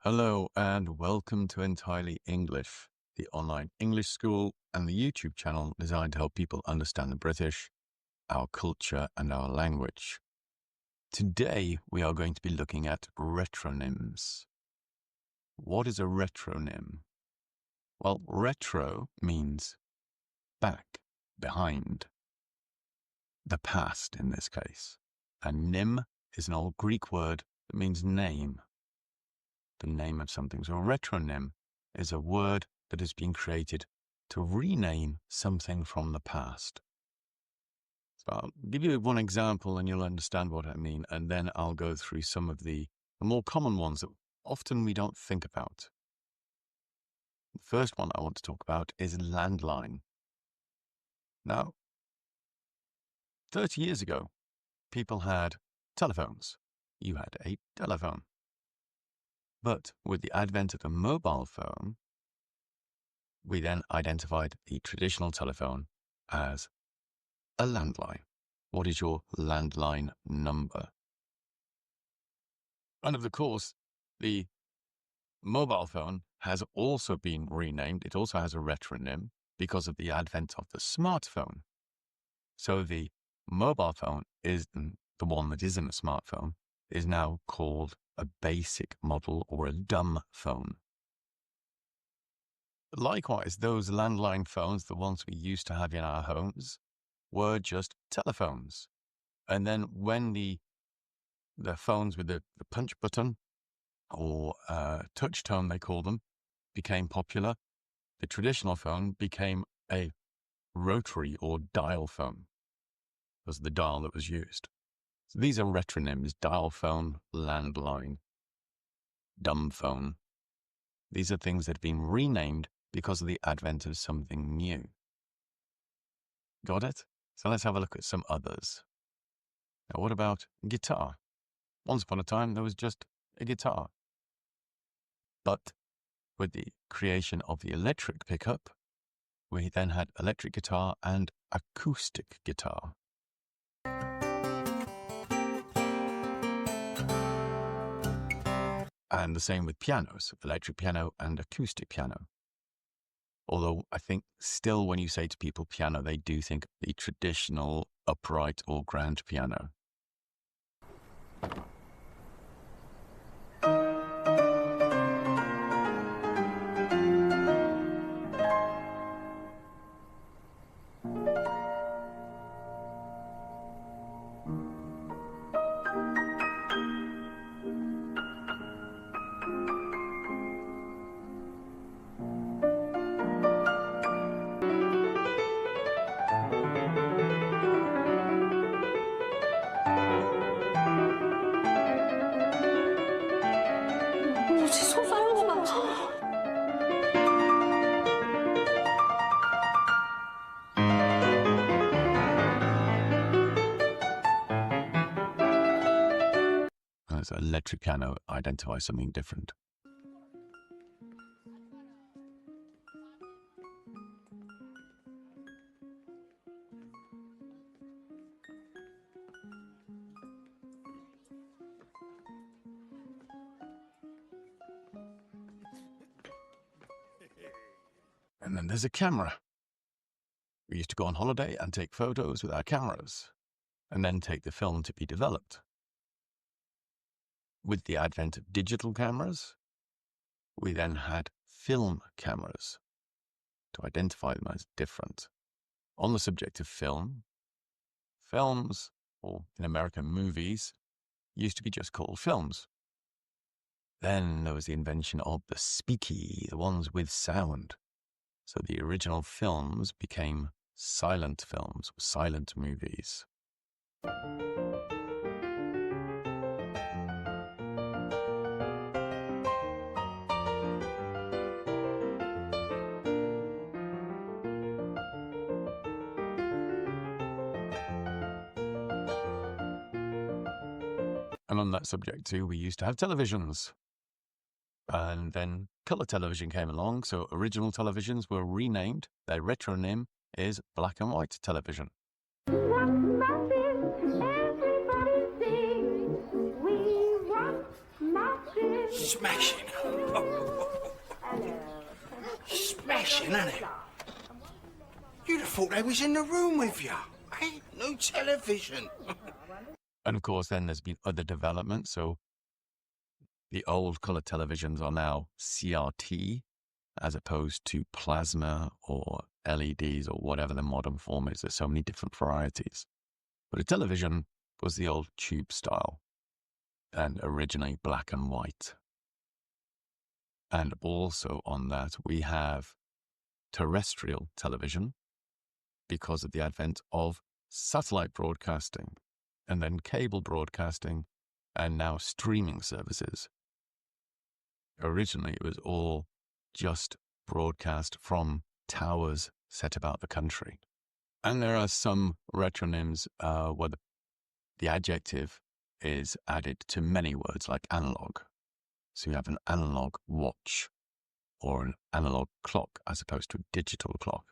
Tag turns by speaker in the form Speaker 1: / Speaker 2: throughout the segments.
Speaker 1: Hello and welcome to Entirely English, the online English school and the YouTube channel designed to help people understand the British, our culture and our language. Today we are going to be looking at retronyms. What is a retronym? Well, retro means back, behind, the past in this case. And nym is an old Greek word that means name. The name of something. So a retronym is a word that has been created to rename something from the past. So I'll give you one example and you'll understand what I mean, and then I'll go through some of the more common ones that often we don't think about. The first one I want to talk about is landline. Now, 30 years ago, people had telephones. You had a telephone. But with the advent of the mobile phone, we then identified the traditional telephone as a landline. What is your landline number? And of course, the mobile phone has also been renamed. It also has a retronym because of the advent of the smartphone. So the mobile phone is the one that isn't a smartphone is now called a basic model or a dumb phone. Likewise, those landline phones, the ones we used to have in our homes, were just telephones. And then when the phones with the punch button or touch tone, they call them, became popular, the traditional phone became a rotary or dial phone. It was the dial that was used. So these are retronyms: dial phone, landline, dumb phone. These are things that have been renamed because of the advent of something new. Got it? So let's have a look at some others. Now, what about guitar? Once upon a time, there was just a guitar. But with the creation of the electric pickup, we then had electric guitar and acoustic guitar. And the same with pianos, electric piano and acoustic piano. Although I think still when you say to people piano, they do think of the traditional upright or grand piano. So electric piano identifies something different. And then there's a camera. We used to go on holiday and take photos with our cameras, and then take the film to be developed. With the advent of digital cameras, we then had film cameras to identify them as different. On the subject of film, films, or in American movies, used to be just called films. Then there was the invention of the speaky, the ones with sound. So the original films became silent films, silent movies. And on that subject too, we used to have televisions. And then color television came along, so original televisions were renamed. Their retronym is black and white television.
Speaker 2: What muffins? Everybody sing. We want muffins. Smashing. Smashing, isn't it? You'd have thought they was in the room with you. Hey, no television.
Speaker 1: And of course, then there's been other developments. So the old color televisions are now CRT as opposed to plasma or LEDs or whatever the modern form is. There's so many different varieties. But a television was the old tube style and originally black and white. And also on that, we have terrestrial television because of the advent of satellite broadcasting and then cable broadcasting and now streaming services. Originally, it was all just broadcast from towers set about the country. And there are some retronyms where the adjective is added to many words like analog. So you have an analog watch or an analog clock as opposed to a digital clock.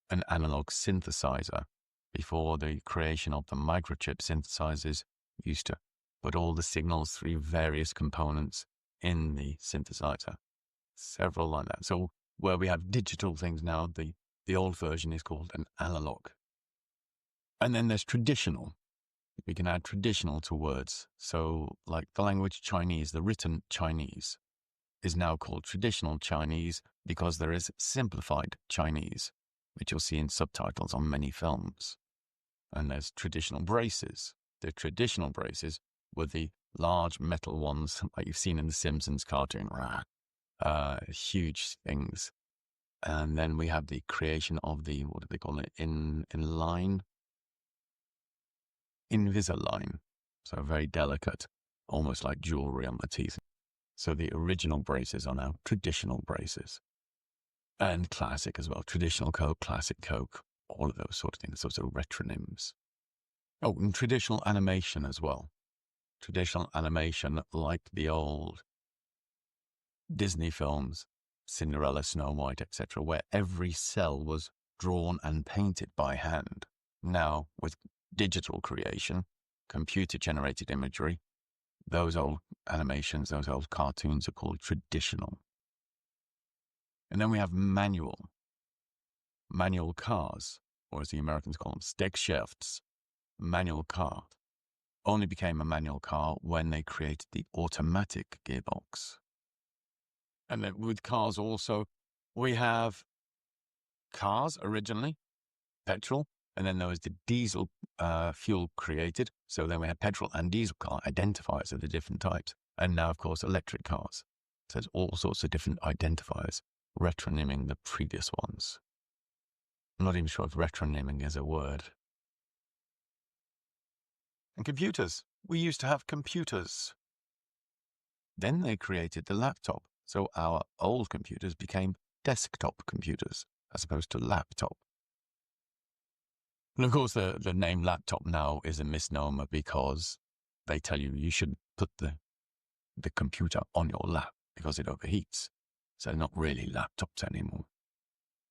Speaker 1: An analog synthesizer. Before the creation of the microchip synthesizers, used to put all the signals through various components in the synthesizer. Several like that. So where we have digital things now, the old version is called an analog. And then there's traditional. We can add traditional to words. So like the language Chinese, the written Chinese is now called traditional Chinese because there is simplified Chinese, which you'll see in subtitles on many films. And there's traditional braces. The traditional braces were the large metal ones like you've seen in the Simpsons cartoon. Huge things. And then we have the creation of the, what do they call it, Invisalign. So very delicate, almost like jewelry on the teeth. So the original braces are now traditional braces. And classic as well. Traditional Coke, classic Coke, all of those sort of things. Those are retronyms. Oh, and traditional animation as well. Traditional animation like the old Disney films, Cinderella, Snow White, etc., where every cell was drawn and painted by hand. Now, with digital creation, computer-generated imagery, those old animations, those old cartoons are called traditional. And then we have manual cars, or as the Americans call them, Steckschafts. Manual car only became a manual car when they created the automatic gearbox. And then with cars also, we have cars originally, petrol, and then there was the diesel fuel created. So then we had petrol and diesel car identifiers of the different types. And now, of course, electric cars. So there's all sorts of different identifiers, retronyming the previous ones. I'm not even sure if retronyming is a word. And computers. We used to have computers. Then they created the laptop. So our old computers became desktop computers as opposed to laptop. And of course, the name laptop now is a misnomer because they tell you should put the computer on your lap because it overheats. So they're not really laptops anymore.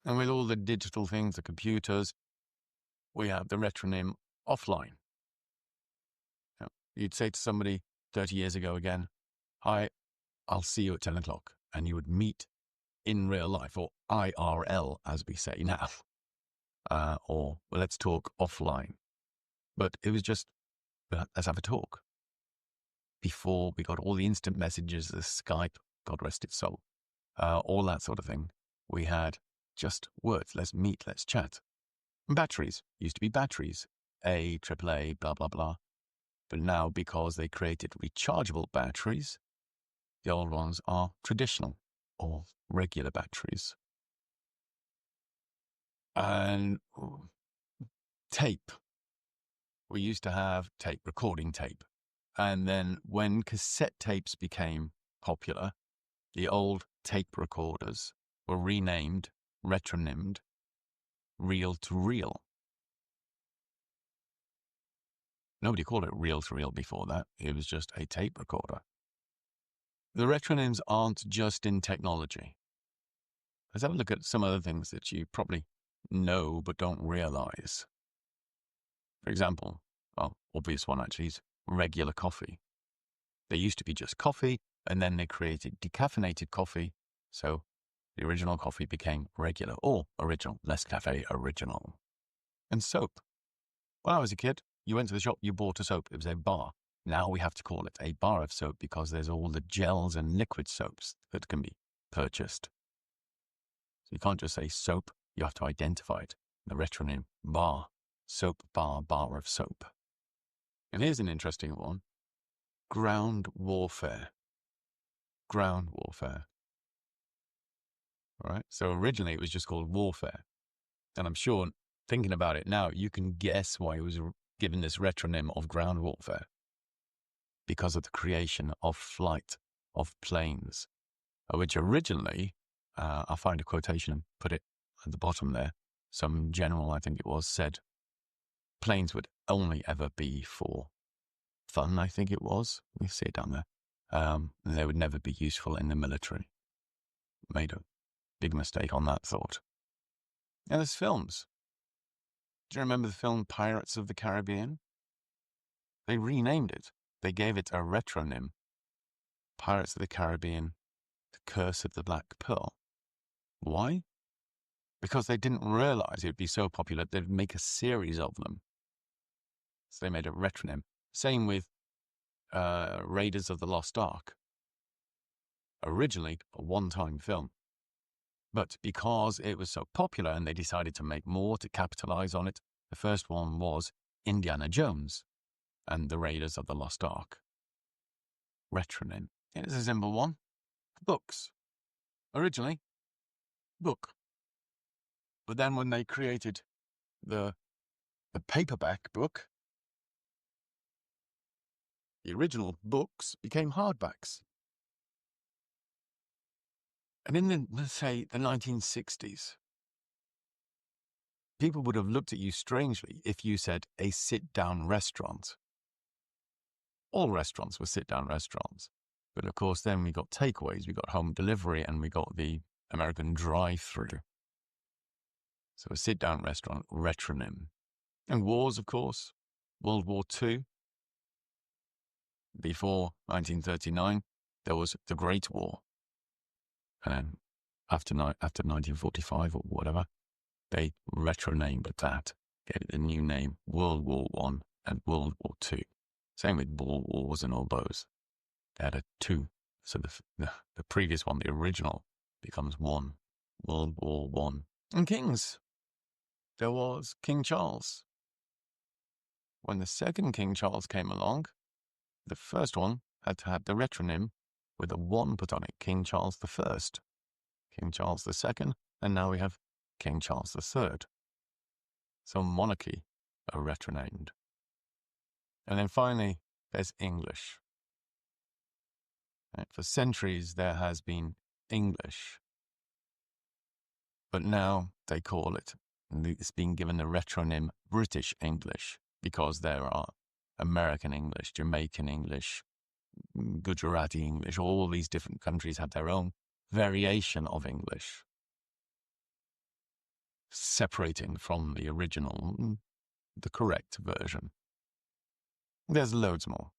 Speaker 1: And with all the digital things, the computers, we have the retronym offline. Now, you'd say to somebody 30 years ago again, hi, I'll see you at 10 o'clock. And you would meet in real life, or IRL, as we say now. Or well, let's talk offline. But it was just, let's have a talk. Before we got all the instant messages, the Skype, God rest its soul, all that sort of thing, we had just words. Let's meet, let's chat. And batteries used to be batteries, AAA, blah, blah, blah. But now, because they created rechargeable batteries, the old ones are traditional or regular batteries. And tape. We used to have tape, recording tape. And then when cassette tapes became popular, the old tape recorders were renamed, retronymed, reel-to-reel. Nobody called it reel-to-reel before that. It was just a tape recorder. The retronyms aren't just in technology. Let's have a look at some other things that you probably know but don't realize. For example, well, obvious one actually is regular coffee. There used to be just coffee, And then they created decaffeinated coffee. So the original coffee became regular or original, Nescafe original. And soap. When I was a kid, you went to the shop, you bought a soap. It was a bar. Now we have to call it a bar of soap because there's all the gels and liquid soaps that can be purchased. So you can't just say soap, you have to identify it. The retronym bar, soap bar, bar of soap. And here's an interesting one. Ground warfare. Ground warfare. All right. So originally it was just called warfare. And I'm sure, thinking about it now, you can guess why it was given this retronym of ground warfare. Because of the creation of flight of planes, which originally, I'll find a quotation and put it at the bottom there. Some general, I think it was, said planes would only ever be for fun, I think it was. We see it down there. They would never be useful in the military. Made a big mistake on that thought. And there's films. Do you remember the film Pirates of the Caribbean? They renamed it. They gave it a retronym. Pirates of the Caribbean, The Curse of the Black Pearl. Why? Because they didn't realize it would be so popular they'd make a series of them. So they made a retronym. Same with Raiders of the Lost Ark. Originally a one-time film. But because it was so popular and they decided to make more to capitalize on it, the first one was Indiana Jones and the Raiders of the Lost Ark. Retronym. It's a simple one. Books. Originally, book. But then when they created the paperback book, the original books became hardbacks. And in the, let's say, the 1960s, people would have looked at you strangely if you said a sit-down restaurant. All restaurants were sit-down restaurants. But of course, then we got takeaways, we got home delivery, and we got the American drive-through. So a sit-down restaurant, retronym. And wars, of course. World War II. Before 1939, there was the Great War. And then after 1945 or whatever, they retronamed that, gave it the new name, World War I and World War II. Same with World Wars and all those. They had a two. So the previous one, the original, becomes one. World War I. And kings. There was King Charles. When the second King Charles came along, the first one had to have the retronym with a 1 put on it, King Charles I, King Charles II, and now we have King Charles III. So monarchy are retronamed. And then finally, there's English. Right? For centuries, there has been English. But now they call it, it's been given the retronym British English because there are American English, Jamaican English, Gujarati English, all these different countries have their own variation of English, separating from the original, the correct version. There's loads more,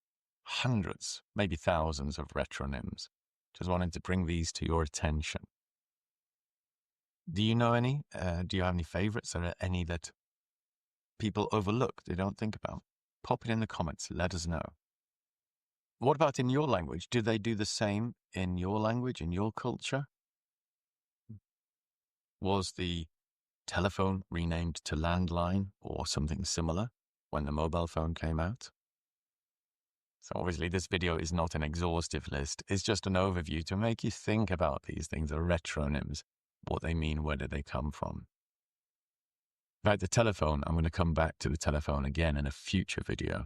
Speaker 1: hundreds, maybe thousands of retronyms. Just wanted to bring these to your attention. Do you know any? Do you have any favorites? Are there any that people overlook, they don't think about? Pop it in the comments, let us know. What about in your language? Do they do the same in your language, in your culture? Was the telephone renamed to landline or something similar when the mobile phone came out? So obviously this video is not an exhaustive list. It's just an overview to make you think about these things, the retronyms, what they mean, where do they come from. In fact, the telephone, I'm going to come back to the telephone again in a future video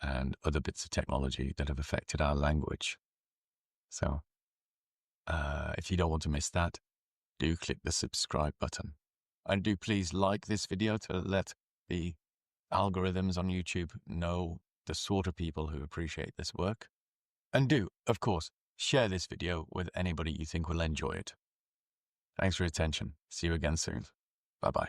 Speaker 1: and other bits of technology that have affected our language. So if you don't want to miss that, do click the subscribe button. And do please like this video to let the algorithms on YouTube know the sort of people who appreciate this work. And do, of course, share this video with anybody you think will enjoy it. Thanks for your attention. See you again soon. Bye-bye.